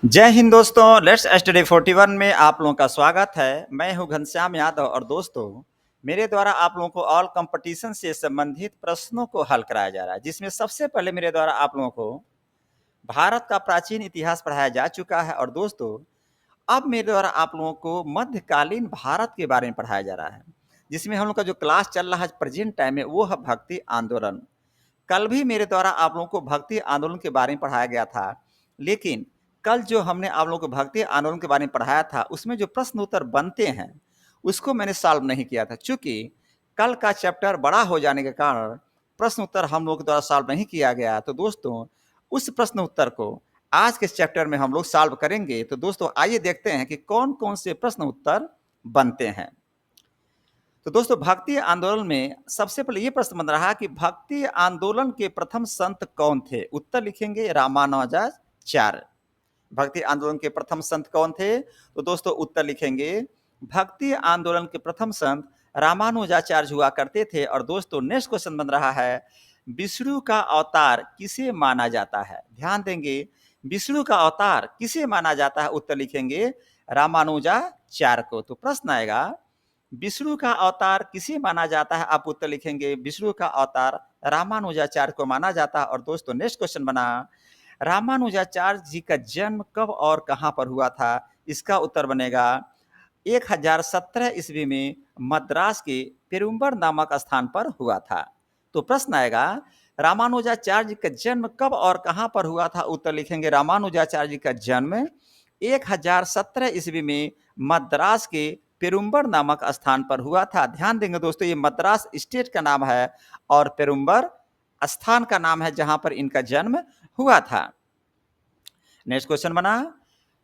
जय हिंद दोस्तों, let's study 41 में आप लोगों का स्वागत है। मैं हूं घनश्याम यादव और दोस्तों मेरे द्वारा आप लोगों को ऑल कंपटीशन से संबंधित प्रश्नों को हल कराया जा रहा है, जिसमें सबसे पहले मेरे द्वारा आप लोगों को भारत का प्राचीन इतिहास पढ़ाया जा चुका है और दोस्तों अब मेरे द्वारा आप लोगों को मध्यकालीन भारत के बारे में पढ़ाया जा रहा है, जिसमें हम लोग का जो क्लास चल रहा है प्रेजेंट टाइम में वो है भक्ति आंदोलन। कल भी मेरे द्वारा आप लोगों को भक्ति आंदोलन के बारे में पढ़ाया गया था, लेकिन कल जो हमने आप लोगों को भक्ति आंदोलन के बारे में पढ़ाया था, उसमें जो प्रश्न उत्तर बनते हैं, उसको मैंने सॉल्व नहीं किया था। चूँकि कल का चैप्टर बड़ा हो जाने के कारण प्रश्न उत्तर हम लोग के द्वारा सॉल्व नहीं किया गया, तो दोस्तों उस प्रश्न उत्तर को आज के चैप्टर में हम लोग सॉल्व करेंगे। तो दोस्तों आइए देखते हैं कि कौन-कौन से प्रश्न उत्तर बनते हैं। तो दोस्तों भक्ति आंदोलन में सबसे पहले ये प्रश्न बन रहा है कि भक्ति आंदोलन के प्रथम संत कौन थे? उत्तर लिखेंगे रामानुजाचार्य। भक्ति आंदोलन के प्रथम संत कौन थे? तो दोस्तों उत्तर लिखेंगे भक्ति आंदोलन के प्रथम संत रामानुजाचार्य हुआ करते थे। और दोस्तों नेक्स्ट क्वेश्चन बन रहा है विष्णु का अवतार किसे माना जाता है? ध्यान देंगे, विष्णु का अवतार किसे माना जाता है? उत्तर लिखेंगे रामानुजाचार्य को। तो प्रश्न आएगा विष्णु का अवतार किसे माना जाता है? आप उत्तर लिखेंगे विष्णु का अवतार रामानुजाचार्य को माना जाता है। और दोस्तों नेक्स्ट क्वेश्चन बना रामानुजाचार्य जी का जन्म कब और कहां पर हुआ था? इसका उत्तर बनेगा 1017 ईस्वी में मद्रास के पेरुम्बर नामक स्थान पर हुआ था। तो प्रश्न आएगा रामानुजाचार्य जी का जन्म कब और कहां पर हुआ था? उत्तर लिखेंगे रामानुजाचार्य जी का जन्म 1017 ईस्वी में मद्रास के पेरुम्बर नामक स्थान पर हुआ था। ध्यान देंगे दोस्तों, ये मद्रास स्टेट का नाम है और पेरुम्बर स्थान का नाम है जहां पर इनका जन्म हुआ था। नेक्स्ट क्वेश्चन बना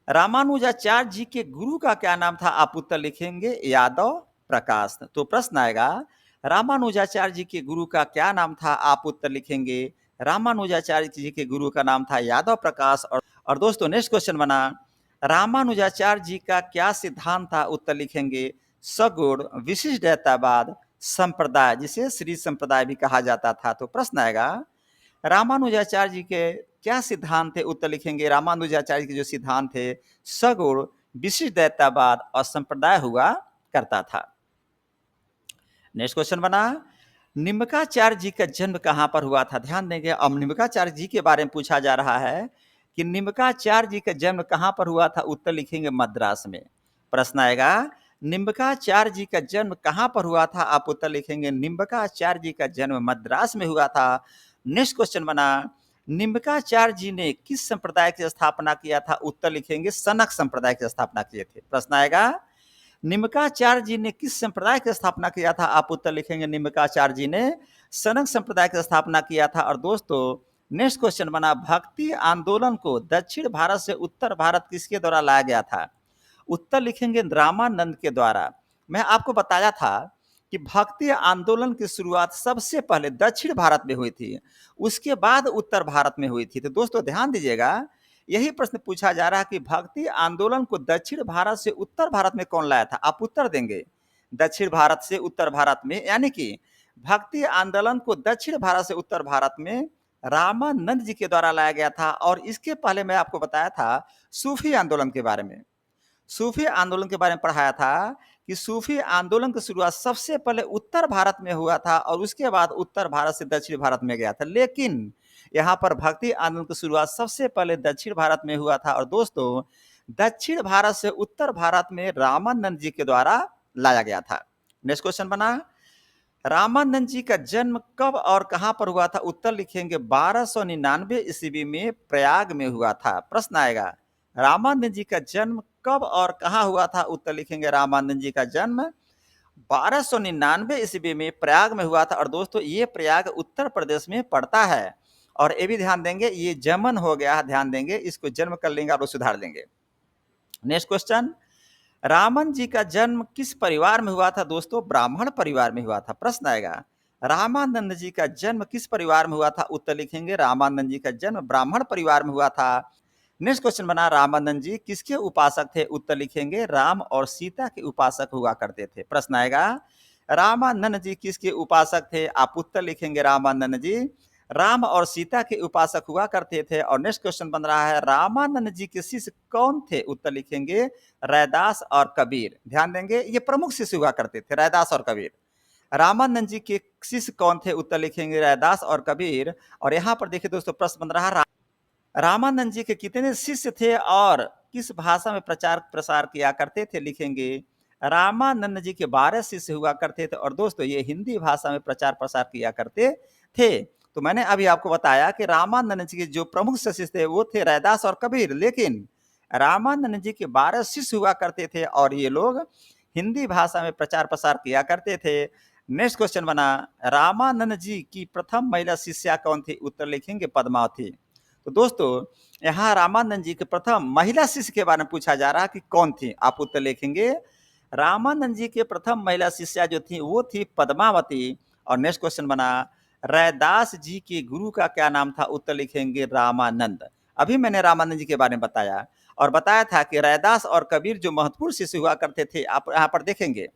रामानुजाचार्य जी के गुरु का क्या नाम था? आप उत्तर लिखेंगे यादव प्रकाश। तो प्रश्न आएगा रामानुजाचार्य जी के गुरु का क्या नाम था? आप उत्तर लिखेंगे रामानुजाचार्य जी के गुरु का नाम था यादव प्रकाश। और दोस्तों नेक्स्ट क्वेश्चन बना रामानुजाचार्य जी का क्या सिद्धांत था? उत्तर लिखेंगे सगुण विशिष्टतावाद संप्रदाय, जिसे श्री संप्रदाय भी कहा जाता था। तो प्रश्न आएगा रामानुजाचार्य जी के क्या सिद्धांत थे? उत्तर लिखेंगे रामानुजाचार्य के जो सिद्धांत थे सगुण विशिष्टतावाद और संप्रदाय हुआ करता था। नेक्स्ट क्वेश्चन बना निम्बकाचार्य जी का जन्म कहां पर हुआ था? ध्यान देंगे, अब निम्बकाचार्य जी के बारे में पूछा जा रहा है कि निम्बकाचार्य जी का जन्म कहां पर हुआ था? उत्तर लिखेंगे मद्रास में। प्रश्न आएगा निम्बकाचार्य जी का जन्म कहां पर हुआ था? आप उत्तर लिखेंगे निम्बकाचार्य जी का जन्म मद्रास में हुआ था। नेक्स्ट क्वेश्चन बना निम्बकाचार्य जी ने किस संप्रदाय की स्थापना किया था? उत्तर लिखेंगे सनक संप्रदाय की स्थापना किए थे। प्रश्न आएगा निम्बकाचार्य जी ने किस संप्रदाय की स्थापना किया था? आप उत्तर लिखेंगे निम्बकाचार्य जी ने सनक संप्रदाय की स्थापना किया था। और दोस्तों नेक्स्ट क्वेश्चन बना भक्ति आंदोलन को दक्षिण भारत से उत्तर भारत किसके द्वारा लाया गया था? उत्तर लिखेंगे रामानंद के द्वारा। मैं आपको बताया था कि भक्ति आंदोलन की शुरुआत सबसे पहले दक्षिण भारत में हुई थी, उसके बाद उत्तर भारत में हुई थी। तो दोस्तों ध्यान दीजिएगा, यही प्रश्न पूछा जा रहा है कि भक्ति आंदोलन को दक्षिण भारत से उत्तर भारत में कौन लाया था? आप उत्तर देंगे दक्षिण भारत से उत्तर भारत में, यानी कि भक्ति आंदोलन को दक्षिण भारत से उत्तर भारत में रामानंद जी के द्वारा लाया गया था। और इसके पहले मैं आपको बताया था सूफी आंदोलन के बारे में। सूफी आंदोलन के बारे में पढ़ाया था कि सूफी आंदोलन की शुरुआत सबसे पहले उत्तर भारत में हुआ था और उसके बाद उत्तर भारत से दक्षिण भारत में गया था। लेकिन यहाँ पर भक्ति आंदोलन की शुरुआत सबसे पहले दक्षिण भारत में हुआ था। और दोस्तों दक्षिण भारत से उत्तर भारत में रामानंद जी के द्वारा लाया गया था। नेक्स्ट क्वेश्चन बना रामानंद जी का जन्म कब और कहां पर हुआ था? उत्तर लिखेंगे 1299 ईस्वी में प्रयाग में हुआ था। प्रश्न आएगा रामानंद जी का जन्म कब और कहां हुआ था? उत्तर लिखेंगे रामानंद जी का जन्म 1299 ईस्वी में प्रयाग में हुआ था। और दोस्तों ये प्रयाग उत्तर प्रदेश में पड़ता है। और ये भी ध्यान देंगे ये जमन हो गया है, ध्यान देंगे, इसको जन्म कर लेंगे आप लोग सुधार देंगे। नेक्स्ट क्वेश्चन रामन जी का जन्म किस परिवार में हुआ था? दोस्तों ब्राह्मण परिवार में हुआ था। प्रश्न आएगा रामानंद जी का जन्म किस परिवार में हुआ था? उत्तर लिखेंगे रामानंद जी का जन्म ब्राह्मण परिवार में हुआ था। नेक्स्ट क्वेश्चन बना रामानंद जी किसके उपासक थे? उत्तर लिखेंगे राम और सीता के उपासक हुआ करते थे। प्रश्न आएगा रामानंद जी किसके उपासक थे? आप उत्तर लिखेंगे रामानंद जी राम और सीता के उपासक हुआ करते थे। और नेक्स्ट क्वेश्चन बन रहा है, रामानंद जी के शिष्य कौन थे? उत्तर लिखेंगे रैदास और कबीर। ध्यान देंगे, ये प्रमुख शिष्य हुआ करते थे, रैदास और कबीर। रामानंद जी के शिष्य कौन थे? उत्तर लिखेंगे रैदास और कबीर। और यहाँ पर देखिए दोस्तों, प्रश्न बन रहा है, रामानंद जी के कितने शिष्य थे और किस भाषा में प्रचार प्रसार किया करते थे? लिखेंगे रामानंद जी के 12 शिष्य हुआ करते थे और दोस्तों ये हिंदी भाषा में प्रचार प्रसार किया करते थे। तो मैंने अभी आपको बताया कि रामानंद जी के जो प्रमुख शिष्य थे वो थे रैदास और कबीर, लेकिन रामानंद जी के 12 शिष्य हुआ करते थे और ये लोग हिंदी भाषा में प्रचार प्रसार किया करते थे। नेक्स्ट क्वेश्चन बना, रामानंद जी की प्रथम महिला शिष्या कौन थी? उत्तर लिखेंगे पद्मावती। तो दोस्तों यहाँ रामानंद जी के प्रथम महिला शिष्य के बारे में पूछा जा रहा है कि कौन थी? आप उत्तर लिखेंगे रामानंद जी के प्रथम महिला शिष्या जो थी वो थी पद्मावती। और नेक्स्ट क्वेश्चन बना, रैदास जी के गुरु का क्या नाम था? उत्तर लिखेंगे रामानंद। अभी मैंने रामानंद जी के बारे में बताया और बताया था कि रैदास और कबीर जो महत्वपूर्ण शिष्य हुआ करते थे, आप यहाँ पर देखेंगे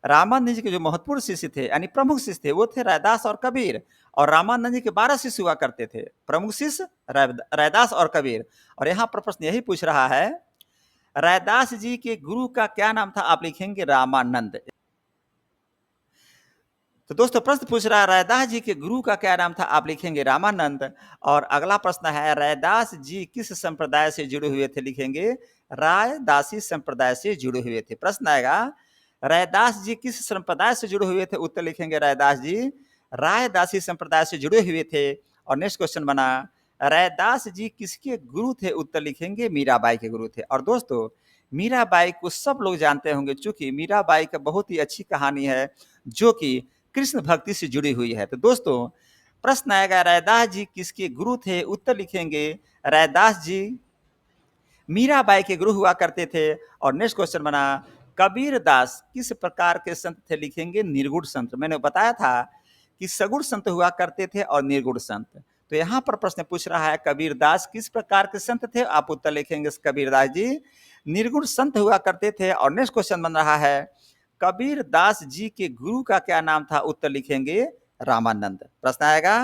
रामानंद जी के जो महत्वपूर्ण शिष्य थे यानी प्रमुख शिष्य थे वो थे रैदास और कबीर। और रामानंद जी के 12 शिष्य हुआ करते थे, प्रमुख शिष्य रैदास और कबीर। और यहाँ पर प्रश्न यही पूछ रहा है, रैदास जी के गुरु का क्या नाम था? आप लिखेंगे रामानंद। तो दोस्तों प्रश्न पूछ रहा है रैदास जी के गुरु का क्या नाम था? आप लिखेंगे रामानंद। और अगला प्रश्न है, रैदास जी किस संप्रदाय से जुड़े हुए थे? लिखेंगे रायदासी संप्रदाय से जुड़े हुए थे। प्रश्न आएगा, रैदास जी किस संप्रदाय से जुड़े हुए थे? उत्तर लिखेंगे रैदास जी रायदासी संप्रदाय से जुड़े हुए थे। और नेक्स्ट क्वेश्चन बना, रैदास जी किसके गुरु थे? उत्तर लिखेंगे मीराबाई के गुरु थे। और दोस्तों मीराबाई को सब लोग जानते होंगे, चूंकि मीराबाई का बहुत ही अच्छी कहानी है जो कि कृष्ण भक्ति से जुड़ी हुई है। तो दोस्तों प्रश्न आएगा, रैदास जी किसके गुरु थे? उत्तर लिखेंगे रैदास जी मीराबाई के गुरु हुआ करते थे। और नेक्स्ट क्वेश्चन बना, कबीर दास किस प्रकार के संत थे? लिखेंगे निर्गुण संत। मैंने बताया था कि सगुण संत हुआ करते थे और निर्गुण संत। तो यहाँ पर प्रश्न पूछ रहा है कबीर दास किस प्रकार के संत थे? आप उत्तर लिखेंगे कबीर दास जी निर्गुण संत हुआ करते थे। और नेक्स्ट क्वेश्चन बन रहा है, कबीर दास जी के गुरु का क्या नाम था? उत्तर लिखेंगे रामानंद। प्रश्न आएगा,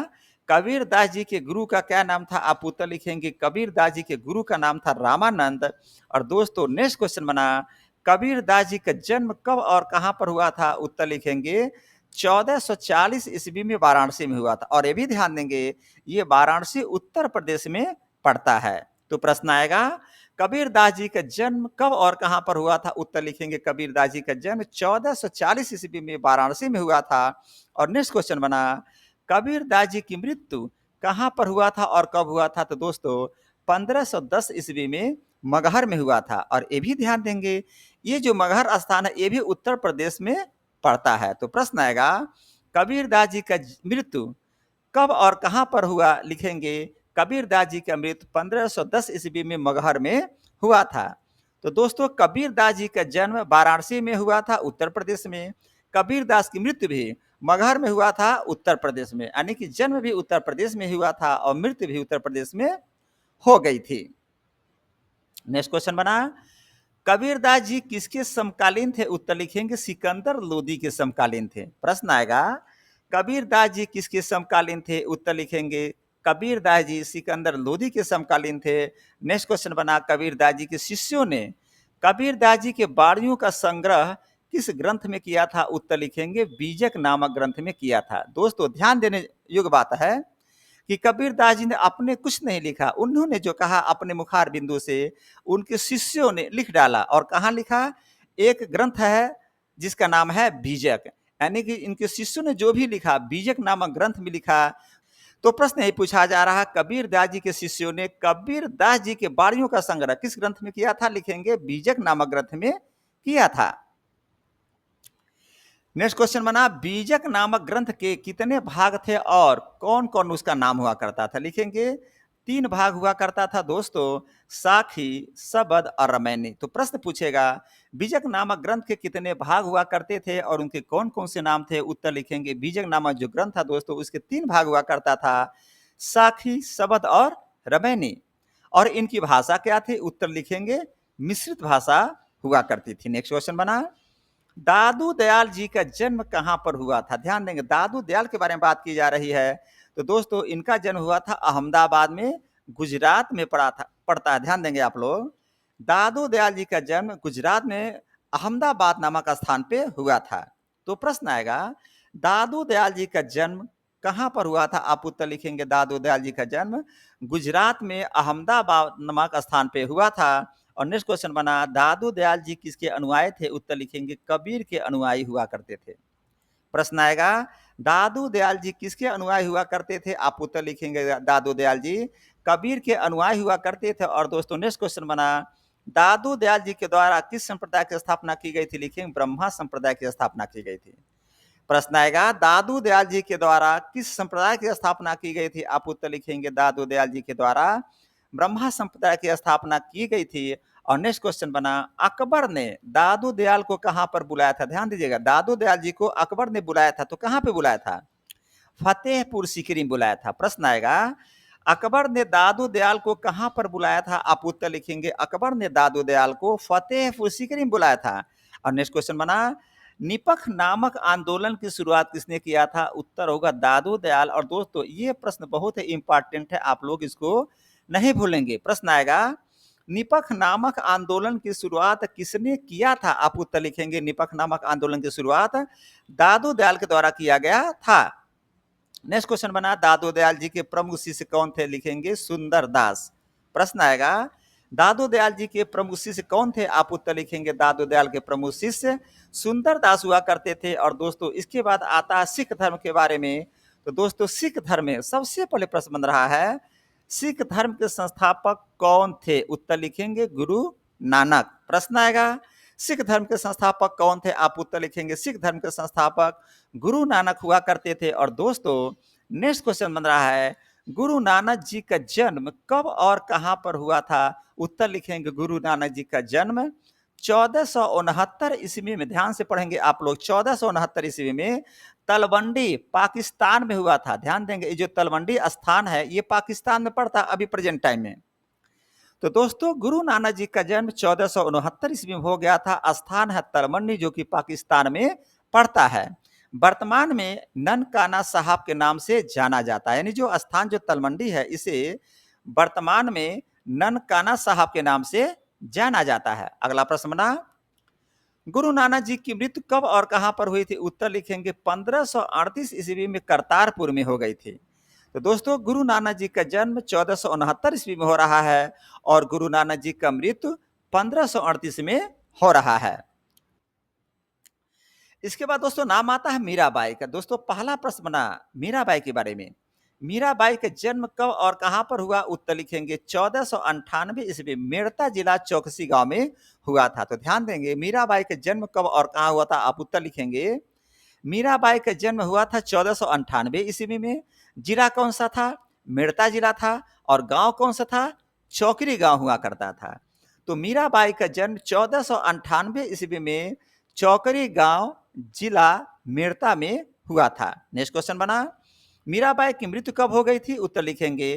कबीर दास जी के गुरु का क्या नाम था? आप उत्तर लिखेंगे कबीर दास जी के गुरु का नाम था रामानंद। और दोस्तों नेक्स्ट क्वेश्चन बना, कबीर दास जी का जन्म कब और कहां पर हुआ था? उत्तर लिखेंगे 1440 ईस्वी में वाराणसी में हुआ था। और ये भी ध्यान देंगे ये वाराणसी उत्तर प्रदेश में पड़ता है। तो प्रश्न आएगा, कबीर दास जी का जन्म कब और कहां पर हुआ था? उत्तर लिखेंगे कबीर दास जी का जन्म 1440 ईस्वी में वाराणसी में हुआ था। और नेक्स्ट क्वेश्चन बना, कबीर दास जी की मृत्यु कहां पर हुआ था और कब हुआ था? तो दोस्तों 1510 ईस्वी में मगहर में हुआ था। और ये भी ध्यान देंगे ये जो मगहर स्थान है ये भी उत्तर प्रदेश में पड़ता है। तो प्रश्न आएगा, कबीर दास जी का मृत्यु कब और कहां पर हुआ? लिखेंगे कबीर दास जी का मृत्यु 1510 ईस्वी में मगहर में हुआ था। तो दोस्तों कबीर दास जी का जन्म वाराणसी में हुआ था उत्तर प्रदेश में, कबीर दास की मृत्यु भी मगहर में हुआ था उत्तर प्रदेश में, यानी कि जन्म भी उत्तर प्रदेश में हुआ था और मृत्यु भी उत्तर प्रदेश में हो गई थी। नेक्स्ट क्वेश्चन बना, कबीर दास जी किसके समकालीन थे? उत्तर लिखेंगे सिकंदर लोदी के समकालीन थे। प्रश्न आएगा, कबीर दास जी किसके समकालीन थे? उत्तर लिखेंगे कबीर दास जी सिकंदर लोदी के समकालीन थे। नेक्स्ट क्वेश्चन बना, कबीर दास जी के शिष्यों ने कबीर दास जी के बाणियों का संग्रह किस ग्रंथ में किया था? उत्तर लिखेंगे बीजक नामक ग्रंथ में किया था। दोस्तों ध्यान देने योग्य बात है कि कबीर दास जी ने अपने कुछ नहीं लिखा, उन्होंने जो कहा अपने मुखार बिंदु से उनके शिष्यों ने लिख डाला। और कहाँ लिखा? एक ग्रंथ है जिसका नाम है बीजक, यानी कि इनके शिष्यों ने जो भी लिखा बीजक नामक ग्रंथ में लिखा। तो प्रश्न यही पूछा जा रहा है, कबीर दास जी के शिष्यों ने कबीर दास जी के बाणियों का संग्रह किस ग्रंथ में किया था? लिखेंगे बीजक नामक ग्रंथ में किया था। नेक्स्ट क्वेश्चन बना, बीजक नामक ग्रंथ के कितने भाग थे और कौन कौन उसका नाम हुआ करता था? लिखेंगे 3 भाग हुआ करता था दोस्तों, साखी, सबद और रामायणी। तो प्रश्न पूछेगा बीजक नामक ग्रंथ के कितने भाग हुआ करते थे और उनके कौन कौन से नाम थे? उत्तर लिखेंगे बीजक नामक जो ग्रंथ था दोस्तों उसके 3 भाग हुआ करता था, साखी, सबद और रामायणी। और इनकी भाषा क्या थी? उत्तर लिखेंगे मिश्रित भाषा हुआ करती थी। नेक्स्ट क्वेश्चन बना, दादू दयाल जी का जन्म कहां पर हुआ था? ध्यान देंगे दादू दयाल के बारे में बात की जा रही है। तो दोस्तों इनका जन्म हुआ था अहमदाबाद में, गुजरात में पड़ता है, ध्यान देंगे आप लोग। दादू दयाल जी का जन्म गुजरात में अहमदाबाद नामक स्थान पे हुआ था। तो प्रश्न आएगा, दादू दयाल जी का जन्म कहाँ पर हुआ था? आप उत्तर लिखेंगे, दादू दयाल जी का जन्म गुजरात में अहमदाबाद नामक स्थान पे हुआ था। और नेक्स्ट क्वेश्चन बना, दादू दयाल जी किसके अनुयायी थे? उत्तर लिखेंगे, कबीर के अनुयायी हुआ करते थे। प्रश्न आएगा, दादू दयाल जी किसके अनुयायी हुआ करते थे? आप उत्तर लिखेंगे, दादू दयाल जी कबीर के अनुयायी हुआ करते थे। और दोस्तों नेक्स्ट क्वेश्चन बना, दादू दयाल जी के द्वारा किस संप्रदाय की स्थापना की गई थी? लिखेंगे, ब्रह्मा संप्रदाय की स्थापना की गई थी। प्रश्न आएगा, दादू दयाल जी के द्वारा किस संप्रदाय की स्थापना की गई थी? आप उत्तर लिखेंगे, दादू दयाल जी के द्वारा ब्रह्मा संप्रदाय की स्थापना की गई थी। और नेक्स्ट क्वेश्चन बना, अकबर ने दादू दयाल को कहां पर बुलाया था? ध्यान दीजिएगा, दादू दयाल जी को अकबर ने बुलाया था, तो कहां पे बुलाया था? फतेहपुर सीकरी में बुलाया था। प्रश्न आएगा, अकबर ने दादू दयाल को कहां पर बुलाया था? आप उत्तर लिखेंगे, अकबर ने दादू दयाल को फतेहपुर सीकरी में बुलाया था। और नेक्स्ट क्वेश्चन बना, निपख नामक आंदोलन की शुरुआत किसने किया था? उत्तर होगा दादू दयाल। और दोस्तों ये प्रश्न बहुत ही इंपॉर्टेंट है, आप लोग इसको नहीं भूलेंगे। प्रश्न आएगा, निपख नामक आंदोलन की शुरुआत किसने किया था? आप उत्तर लिखेंगे, निपख नामक आंदोलन की शुरुआत दादू दयाल के द्वारा किया गया था। नेक्स्ट क्वेश्चन बना, दादू दयाल जी के प्रमुख शिष्य कौन थे? लिखेंगे, सुंदर दास। प्रश्न आएगा, दादू दयाल जी के प्रमुख शिष्य कौन थे? आप उत्तर लिखेंगे, दादू दयाल के प्रमुख शिष्य सुंदर दास हुआ करते थे। और दोस्तों इसके बाद आता है सिख धर्म के बारे में। तो दोस्तों सिख धर्म में सबसे पहले प्रश्न बन रहा है, सिख धर्म के संस्थापक कौन थे? उत्तर लिखेंगे, गुरु नानक। प्रश्न आएगा, सिख धर्म के संस्थापक कौन थे? आप उत्तर लिखेंगे, सिख धर्म के संस्थापक गुरु नानक हुआ करते थे। और दोस्तों नेक्स्ट क्वेश्चन बन रहा है, गुरु नानक जी का जन्म कब और कहां पर हुआ था? उत्तर लिखेंगे, गुरु नानक जी का जन्म 1469 ईस्वी में, ध्यान से पढ़ेंगे आप लोग, 1469 ईस्वी में तलवंडी पाकिस्तान में हुआ था। ध्यान देंगे, ये जो तलवंडी स्थान है ये पाकिस्तान में पड़ता अभी प्रेजेंट टाइम में। तो दोस्तों गुरु नानक जी का जन्म 1469 ईस्वी में हो गया था। स्थान है तलवंडी, जो कि पाकिस्तान में पड़ता है। वर्तमान में ननकाना साहब के नाम से जाना जाता है, यानी जो स्थान जो तलवंडी है इसे वर्तमान में ननकाना साहब के नाम से जाना जाता है। अगला प्रश्न बना, गुरु नानक जी की मृत्यु कब और कहां पर हुई थी? उत्तर लिखेंगे, 1538 ईस्वी में करतारपुर में हो गई थी। तो दोस्तों गुरु नानक जी का जन्म 1469 ईस्वी में हो रहा है और गुरु नानक जी का मृत्यु 1538 में हो रहा है। इसके बाद दोस्तों नाम आता है मीराबाई का। दोस्तों पहला प्रश्न बना मीराबाई के बारे में, मीराबाई का जन्म कब और कहां पर हुआ? उत्तर लिखेंगे, 1498 ईस्वी मेड़ता जिला चौकसी गांव में हुआ था। तो ध्यान देंगे, मीराबाई का जन्म कब और कहां हुआ था? आप उत्तर लिखेंगे, मीराबाई का जन्म हुआ था 1498 ईस्वी में। जिला कौन सा था? मेड़ता जिला था। और गांव कौन सा था? चौकरी गांव हुआ करता था। तो मीराबाई का जन्म 1498 ईस्वी में चौकरी गांव, जिला मेड़ता में हुआ था। नेक्स्ट क्वेश्चन बना, मीराबाई की मृत्यु कब हो गई थी? उत्तर लिखेंगे,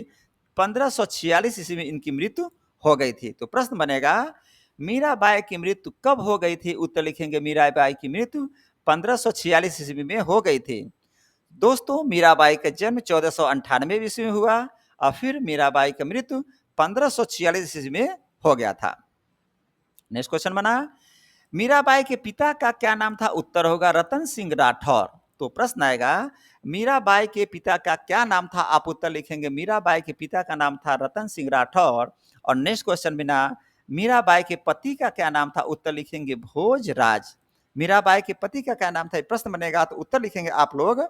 1546 ईस्वी में इनकी मृत्यु हो गई थी। तो प्रश्न बनेगा, मीराबाई की मृत्यु कब हो गई थी? उत्तर लिखेंगे, मीराबाई की मृत्यु 1546 ईस्वी में हो गई थी। दोस्तों मीराबाई का जन्म 1498 ईस्वी में हुआ और फिर मीराबाई की मृत्यु 1546 ईस्वी में हो गया था। नेक्स्ट क्वेश्चन बना, मीराबाई के पिता का क्या नाम था? उत्तर होगा रतन सिंह राठौर। तो प्रश्न आएगा, मीराबाई के पिता का क्या नाम था? आप उत्तर लिखेंगे, मीराबाई के पिता का नाम था रतन सिंह राठौर। और नेक्स्ट क्वेश्चन बिना, मीराबाई के पति का क्या नाम था? उत्तर लिखेंगे, भोजराज। मीराबाई के पति का क्या नाम था? प्रश्न बनेगा तो उत्तर लिखेंगे आप लोग,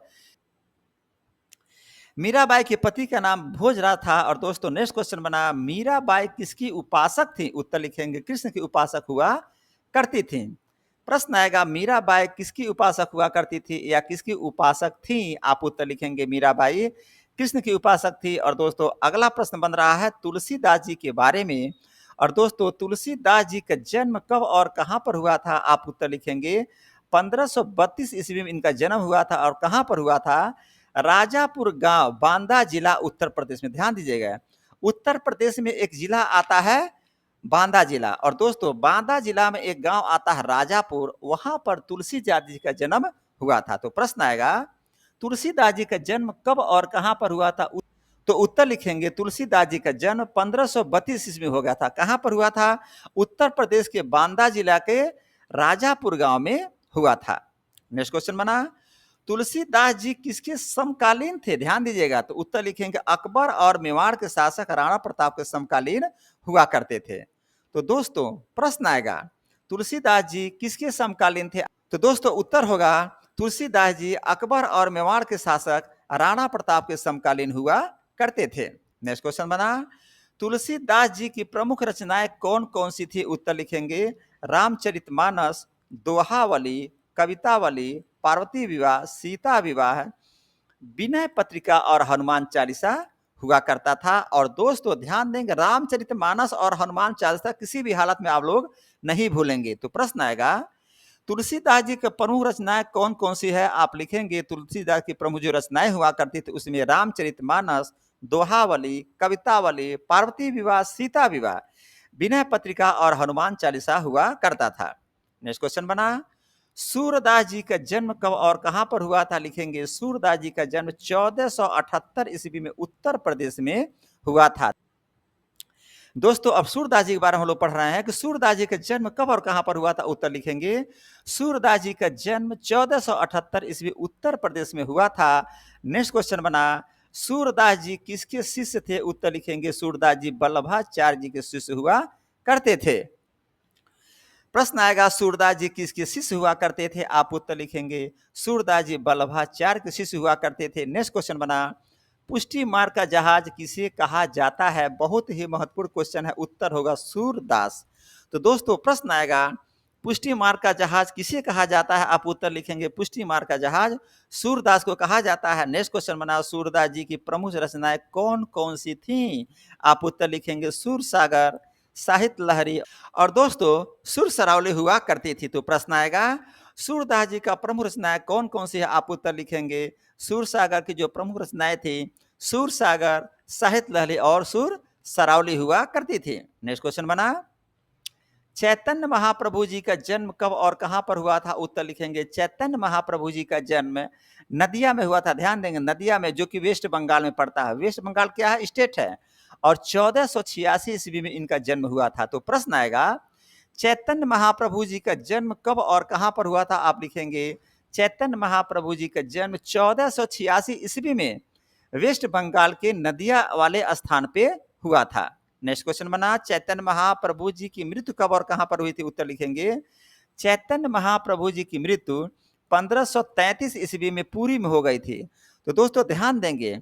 मीराबाई के पति का नाम भोजराज था। और दोस्तों नेक्स्ट क्वेश्चन बना, मीराबाई किसकी उपासक थी? उत्तर लिखेंगे, कृष्ण की उपासक हुआ करती थी। प्रश्न आएगा, मीराबाई किसकी उपासक हुआ करती थी या किसकी उपासक थी? आप उत्तर लिखेंगे, मीराबाई कृष्ण की उपासक थी। और दोस्तों अगला प्रश्न बन रहा है तुलसीदास जी के बारे में। और दोस्तों तुलसीदास जी का जन्म कब और कहां पर हुआ था? आप उत्तर लिखेंगे, 1532 ईस्वी में इनका जन्म हुआ था। और कहां पर हुआ था? राजापुर गांव, बांदा जिला, उत्तर प्रदेश में। ध्यान दीजिएगा, उत्तर प्रदेश में एक जिला आता है बांदा जिला। और दोस्तों बांदा जिला में एक गांव आता है राजापुर, वहां पर तुलसीदास जी का जन्म हुआ था। तो प्रश्न आएगा, तुलसीदास जी का जन्म कब और कहां पर हुआ था? तो उत्तर लिखेंगे तुलसीदास जी का जन्म 1532 ईस्वी में हो गया था। कहां पर हुआ था? उत्तर प्रदेश के बांदा जिला के राजापुर गांव में हुआ था। नेक्स्ट क्वेश्चन बना, तुलसीदास जी किसके समकालीन थे? ध्यान दीजिएगा। तो उत्तर लिखेंगे अकबर और मेवाड़ के शासक राणा प्रताप के समकालीन हुआ करते थे। तो दोस्तों प्रश्न आएगा, तुलसीदास जी किसके समकालीन थे? तो दोस्तों उत्तर होगा तुलसीदास जी अकबर और मेवाड़ के शासक राणा प्रताप के समकालीन हुआ करते थे। नेक्स्ट क्वेश्चन बना, तुलसीदास जी की प्रमुख रचनाएं कौन कौन सी थी? उत्तर लिखेंगे रामचरितमानस, दोहावली, कवितावली, पार्वती विवाह, सीता विवाह, विनय पत्रिका और हनुमान चालीसा हुआ करता था। और दोस्तों ध्यान देंगे रामचरितमानस और हनुमान चालीसा किसी भी हालत में आप लोग नहीं भूलेंगे। तो प्रश्न आएगा तुलसीदास जी की प्रमुख रचनाएं कौन कौन सी है? आप लिखेंगे तुलसीदास की प्रमुख जो रचनाएं हुआ करती थी उसमें रामचरितमानस, दोहावली, कवितावली, पार्वती विवाह, सीता विवाह, विनय पत्रिका और हनुमान चालीसा हुआ करता था। नेक्स्ट क्वेश्चन बना, सूरदास जी का जन्म कब और कहां पर हुआ था? लिखेंगे सूरदास जी का जन्म 1478 ईस्वी में उत्तर प्रदेश में हुआ था। दोस्तों अब सूरदास जी के बारे में हम लोग पढ़ रहे हैं कि सूरदास जी का जन्म कब और कहां पर हुआ था? उत्तर लिखेंगे सूरदास जी का जन्म 1478 ईस्वी उत्तर प्रदेश में हुआ था। नेक्स्ट क्वेश्चन बना, सूरदास जी किसके शिष्य थे? उत्तर लिखेंगे सूरदास जी वल्लभाचार्य जी के शिष्य हुआ करते थे। प्रश्न आएगा सूरदास जी किसके शिष्य हुआ करते थे? आप उत्तर लिखेंगे सूरदास जी वल्लभाचार्य के शिष्य हुआ करते थे। नेक्स्ट क्वेश्चन बना, पुष्टि मार्ग का जहाज किसे कहा जाता है? बहुत ही महत्वपूर्ण क्वेश्चन है। उत्तर होगा सूरदास। तो दोस्तों प्रश्न आएगा पुष्टि मार्ग का जहाज किसे कहा जाता है? आप उत्तर लिखेंगे पुष्टि मार्ग का जहाज सूरदास को कहा जाता है। नेक्स्ट क्वेश्चन बना, सूरदास जी की प्रमुख रचनाएं कौन कौन सी थी? आप उत्तर लिखेंगे सूरसागर, साहित्य लहरी और दोस्तों सुर सरावली हुआ करती थी। तो प्रश्न आएगा सूरदास जी का प्रमुख रचनाएं कौन कौन सी है? आप उत्तर लिखेंगे सूरसागर की जो प्रमुख रचनाएं थी सूरसागर, साहित्य लहरी और सुर सरावली हुआ करती थी। नेक्स्ट क्वेश्चन बना, चैतन्य महाप्रभु जी का जन्म कब और कहां पर हुआ था? उत्तर लिखेंगे चैतन्य महाप्रभु जी का जन्म नदिया में हुआ था। ध्यान देंगे नदिया में, जो कि वेस्ट बंगाल में पड़ता है। वेस्ट बंगाल क्या है? स्टेट है। और 1486 ईस्वी में इनका जन्म हुआ था। तो प्रश्न आएगा चैतन्य महाप्रभु जी का जन्म कब और कहां पर हुआ था? आप लिखेंगे चैतन्य महाप्रभु जी का जन्म 1486 ईस्वी में वेस्ट बंगाल के नदिया वाले स्थान पे हुआ था। नेक्स्ट क्वेश्चन बना, चैतन्य महाप्रभु जी की मृत्यु कब और कहां पर हुई थी? उत्तर लिखेंगे चैतन्य महाप्रभु जी की मृत्यु 1533 ईस्वी में पुरी में हो गई थी। तो दोस्तों ध्यान देंगे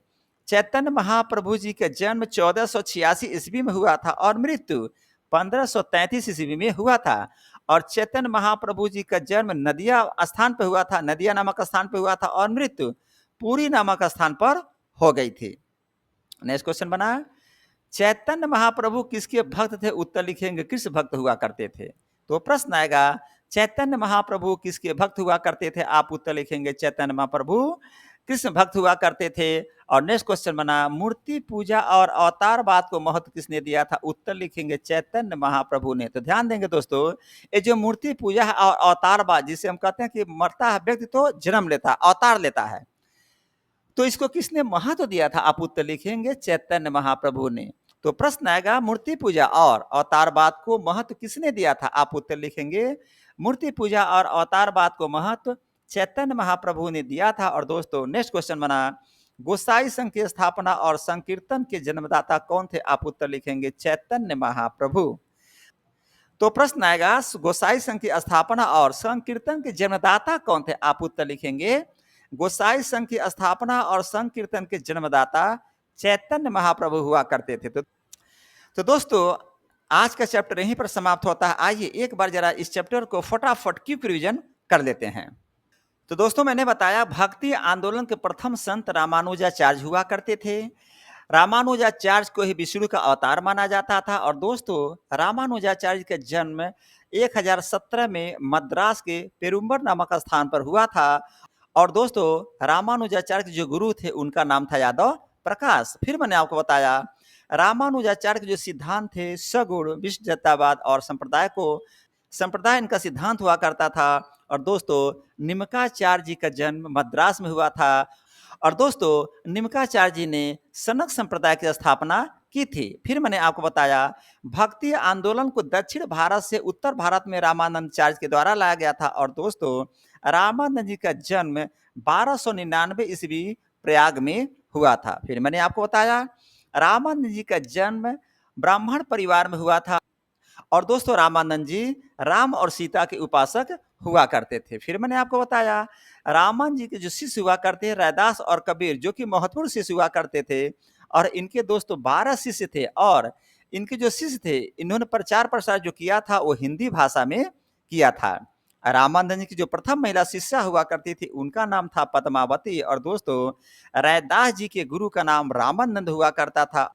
चैतन्य महाप्रभु जी का जन्म 1486 ईस्वी में हुआ था और मृत्यु 1533 ईस्वी में हुआ था। और चैतन्य महाप्रभु जी का जन्म नदिया स्थान पर हुआ था, नदिया नामक स्थान पर हुआ था और मृत्यु पुरी नामक स्थान पर हो गई थी। नेक्स्ट क्वेश्चन बना, चैतन्य महाप्रभु किसके भक्त थे? उत्तर लिखेंगे कृष्ण भक्त हुआ करते थे। तो प्रश्न आएगा चैतन्य महाप्रभु किसके भक्त हुआ करते थे? आप उत्तर लिखेंगे चैतन्य महाप्रभु कृष्ण भक्त हुआ करते थे। और नेक्स्ट क्वेश्चन बना, मूर्ति पूजा और अवतारवाद को महत्व किसने दिया था? उत्तर लिखेंगे चैतन्य महाप्रभु ने। तो ध्यान देंगे दोस्तों ये जो मूर्ति पूजा है और अवतारवाद, जिसे हम कहते हैं कि मरता है व्यक्ति तो जन्म लेता है, अवतार लेता है, तो इसको किसने महत्व दिया था? आप उत्तर लिखेंगे चैतन्य महाप्रभु ने। तो प्रश्न आएगा मूर्ति पूजा और अवतारवाद को महत्व किसने दिया था? आप उत्तर लिखेंगे मूर्ति पूजा और अवतारवाद को महत्व चैतन्य महाप्रभु ने दिया था। और दोस्तों नेक्स्ट क्वेश्चन बना, गोसाई संघ की स्थापना और संकीर्तन के जन्मदाता कौन थे? आप उत्तर लिखेंगे चैतन्य महाप्रभु। तो प्रश्न आएगा गोसाई संघ की स्थापना और संकीर्तन के जन्मदाता कौन थे? आप उत्तर लिखेंगे गोसाई संघ की स्थापना और संकीर्तन के जन्मदाता चैतन्य महाप्रभु हुआ करते थे। तो दोस्तों आज का चैप्टर यहीं पर समाप्त होता है। आइए एक बार जरा इस चैप्टर को फटाफट क्विक रिवीजन कर लेते हैं। तो दोस्तों मैंने बताया भक्ति आंदोलन के प्रथम संत रामानुजाचार्य हुआ करते थे। रामानुजाचार्य को ही विष्णु का अवतार माना जाता था। और दोस्तों रामानुजाचार्य का जन्म 1017 में मद्रास के पेरुम्बर नामक स्थान पर हुआ था। और दोस्तों रामानुजाचार्य के जो गुरु थे उनका नाम था यादव प्रकाश। फिर मैंने आपको बताया रामानुजाचार्य के जो सिद्धांत थे सगुण, विशिष्टतावाद और संप्रदाय इनका सिद्धांत हुआ करता था। और दोस्तों निमकाचार्य जी का जन्म मद्रास में हुआ था। और दोस्तों निमकाचार्य जी ने सनक संप्रदाय की स्थापना की थी। फिर मैंने आपको बताया भक्ति आंदोलन को दक्षिण भारत से उत्तर भारत में रामानंदाचार्य के द्वारा लाया गया था। और दोस्तों रामानंद जी का जन्म 1299 ईस्वी प्रयाग में हुआ था। फिर मैंने आपको बताया रामानंद जी का जन्म ब्राह्मण परिवार में हुआ था। और दोस्तों रामानंद जी राम और सीता के उपासक हुआ करते थे। फिर मैंने आपको बताया रामानंद जी के जो शिष्य हुआ करते हैं रैदास और कबीर, जो कि महत्वपूर्ण शिष्य हुआ करते थे। और इनके दोस्तों 12 शिष्य थे। और इनके जो शिष्य थे इन्होंने प्रचार प्रसार जो किया था वो हिंदी भाषा में किया था। रामानंद जी की जो प्रथम महिला शिष्या हुआ करती थी उनका नाम था पद्मावती। और दोस्तों रैदास जी के गुरु का नाम रामानंद हुआ करता था।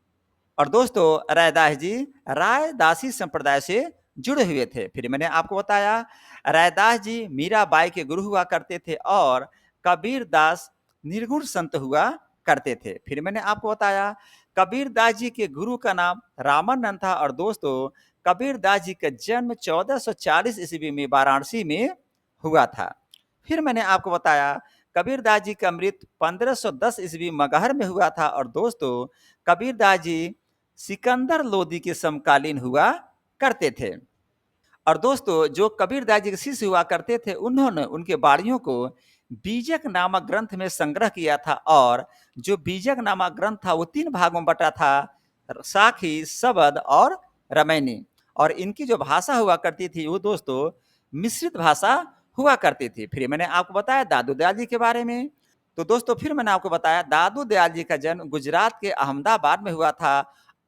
और दोस्तों रैदास जी रायदासी संप्रदाय से जुड़े हुए थे। फिर मैंने आपको बताया रैदास जी मीराबाई के गुरु हुआ करते थे और कबीर दास निर्गुण संत हुआ करते थे। फिर मैंने आपको बताया कबीर दास जी के गुरु का नाम रामानंद था। और दोस्तों कबीर दास जी का जन्म 1440 ईस्वी में वाराणसी में हुआ था। फिर मैंने आपको बताया कबीर दास जी का मृत्यु 1510 ईस्वी मगहर में हुआ था। और दोस्तों कबीर दास जी सिकंदर लोदी के समकालीन हुआ करते थे। और दोस्तों जो कबीर दास जी के शिष्य हुआ करते थे उन्होंने उनके बाणियों को बीजक नामक ग्रंथ में संग्रह किया था। और जो बीजक नामक ग्रंथ था वो 3 भागों में बटा था, साखी, शबद और रामायणी। और इनकी जो भाषा हुआ करती थी वो दोस्तों मिश्रित भाषा हुआ करती थी। फिर मैंने आपको बताया दादू दयाल जी के बारे में। तो दोस्तों फिर मैंने आपको बताया दादू दयाल जी का जन्म गुजरात के अहमदाबाद में हुआ था।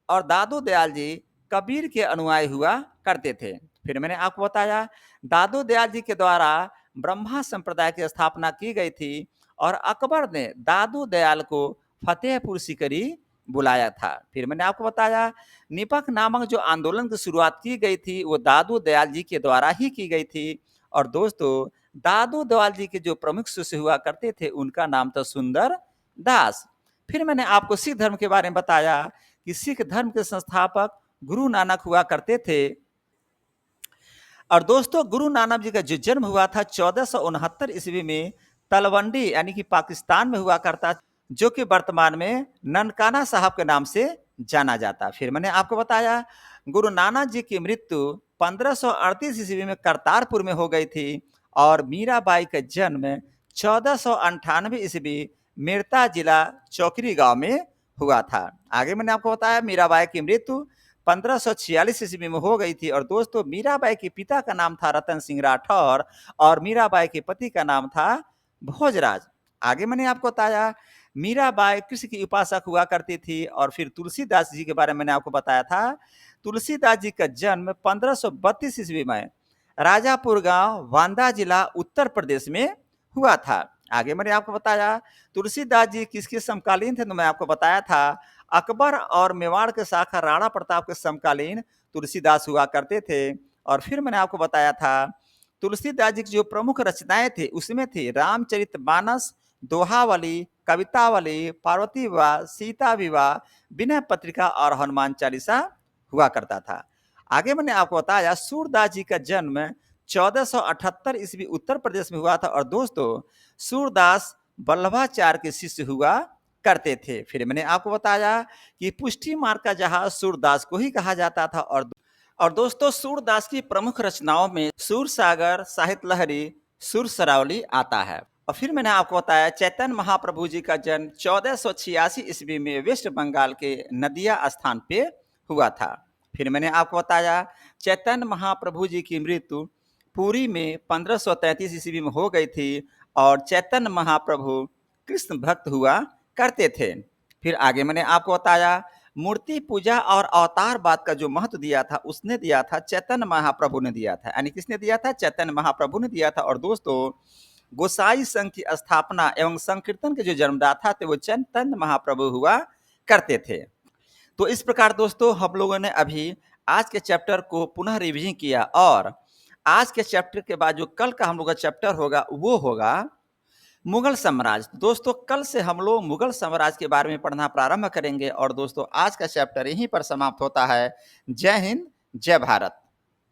और दादू दयाल जी कबीर के अनुयायी हुआ करते थे। फिर मैंने आपको बताया दादू दयाल जी के द्वारा ब्रह्मा संप्रदाय की स्थापना की गई थी। और अकबर ने दादू दयाल को फतेहपुर सीकरी बुलाया था। फिर मैंने आपको बताया निपक नामक जो आंदोलन की शुरुआत की गई थी वो दादू दयाल जी के द्वारा ही की गई थी। और दोस्तों दादू दयाल जी के जो प्रमुख शिष्य हुआ करते थे उनका नाम था सुंदर दास। फिर मैंने आपको सिख धर्म के बारे में बताया कि सिख धर्म के संस्थापक गुरु नानक हुआ करते थे। और दोस्तों गुरु नानक जी का जो जन्म हुआ था 1469 ईस्वी में तलवंडी यानी कि पाकिस्तान में हुआ करता, जो कि वर्तमान में ननकाना साहब के नाम से जाना जाता। फिर मैंने आपको बताया गुरु नानक जी की मृत्यु 1538 ईस्वी में करतारपुर में हो गई थी। और मीराबाई का जन्म 1498 ईस्वी मेरता जिला चौकरी गांव में हुआ था। आगे मैंने आपको बताया मीराबाई की मृत्यु 1546 ईस्वी में हो गई थी। और दोस्तों मीराबाई के पिता का नाम था रतन सिंह राठौर और मीराबाई के पति का नाम था भोजराज। आगे मैंने आपको बताया मीराबाई कृष्ण की उपासक हुआ करती थी। और फिर तुलसीदास जी के बारे में मैंने आपको बताया था तुलसीदास जी का जन्म 1532 ईस्वी में राजापुर गांव वांदा जिला उत्तर प्रदेश में हुआ था। आगे मैंने आपको बताया तुलसीदास जी किसके समकालीन थे, तो मैं आपको बताया था अकबर और मेवाड़ के शाखा राणा प्रताप के समकालीन तुलसीदास हुआ करते थे। और फिर मैंने आपको बताया था तुलसीदास जी की जो प्रमुख रचनाएं थी उसमें थी रामचरितमानस, दोहावली, कवितावली, पार्वती विवाह, सीता विवाह, विनय पत्रिका और हनुमान चालीसा हुआ करता था। आगे मैंने आपको बताया सूरदास जी का जन्म 1478 ईस्वी उत्तर प्रदेश में हुआ था। और दोस्तों सूरदास वल्लभाचार्य के शिष्य हुआ करते थे। फिर मैंने आपको बताया कि पुष्टि मार्ग का जहाज सूरदास को ही कहा जाता था। और दोस्तों सूरदास की प्रमुख रचनाओं में सूरसागर, साहित्य लहरी, सुर सरावली आता है। और फिर मैंने आपको बताया चैतन्य महाप्रभु जी का जन्म 1486 ईस्वी में वेस्ट बंगाल के नदिया स्थान पे हुआ था। फिर मैंने आपको बताया चैतन्य महाप्रभु जी की मृत्यु पुरी में 1533 ईस्वी में हो गई थी। और चैतन्य महाप्रभु कृष्ण भक्त हुआ करते थे। फिर आगे मैंने आपको बताया मूर्ति पूजा और अवतारवाद का जो महत्व दिया था उसने दिया था चैतन्य महाप्रभु ने दिया था। यानी किसने दिया था? चैतन्य महाप्रभु ने दिया था। और दोस्तों गोसाई संघ की स्थापना एवं संकीर्तन के जो जन्मदाता थे वो चैतन्य महाप्रभु हुआ करते थे। तो इस प्रकार दोस्तों हम लोगों ने अभी आज के चैप्टर को पुनः रिवीजन किया। और आज के चैप्टर के बाद जो कल का हम लोग का चैप्टर होगा वो होगा मुगल साम्राज्य। दोस्तों कल से हम लोग मुगल साम्राज्य के बारे में पढ़ना प्रारंभ करेंगे। और दोस्तों आज का चैप्टर यहीं पर समाप्त होता है। जय हिंद, जय भारत।